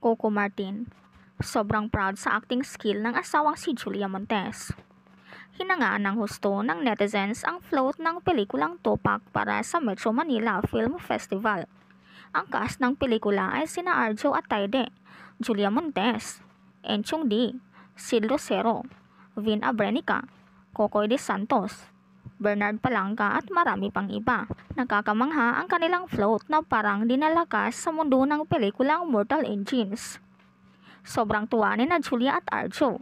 Coco Martin. Sobrang proud sa acting skill ng asawang si Julia Montes. Hinangaan ng husto ng netizens ang float ng pelikulang Tupac para sa Metro Manila Film Festival. Ang cast ng pelikula ay sina Arjo Atayde, Julia Montes, Enchong D, Sid Lucero, Vin Abrenica, Cocoy de Santos, Bernard Palangka at marami pang iba. Nakakamangha ang kanilang float na parang dinalakas sa mundo ng pelikulang Mortal Engines. Sobrang tuwa ni na Julia at Arjo.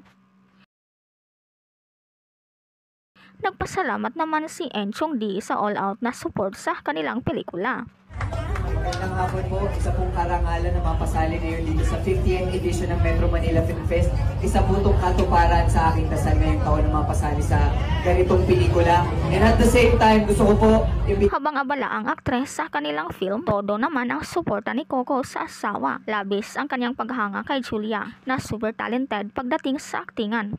Nagpasalamat naman si Enchong D sa all-out na support sa kanilang pelikula. Magandang hapon po, isa pong karangalan na mapasali ngayon dito sa 50th edition ng Metro Manila Film Fest. Isa po itong katuparan sa aking dasal ngayong taon na mapasali sa ganitong pelikula. And at the same time, gusto ko po habang abala ang aktres sa kanilang film, todo naman ang suporta ni Coco sa asawa. Labis ang kanyang paghanga kay Julia na super talented pagdating sa aktingan.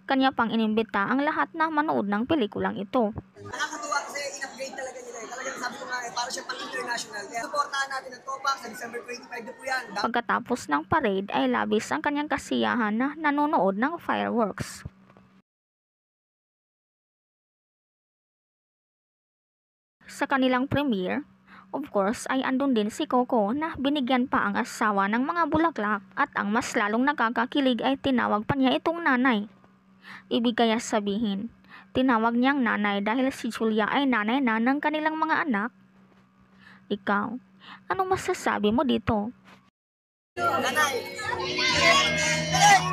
Kanya pang inimbita ang lahat na manood ng pelikulang ito. Nakakatuwa kasi in-upgrade talaga nila. Talagang sabi ko nga para siya pang international. Kaya supportahan natin ang Tupac sa December 25 na po yan. Pagkatapos ng parade ay labis ang kanyang kasiyahan na nanonood ng fireworks. Sa kanilang premiere, of course ay andun din si Coco na binigyan pa ang asawa ng mga bulaklak at ang mas lalong nakakakilig ay tinawag pa niya itong nanay. Ibig kaya sabihin, tinawag niyang nanay dahil si Julia ay nanay na ng kanilang mga anak? Ikaw, anong masasabi mo dito? Nanay! Nanay!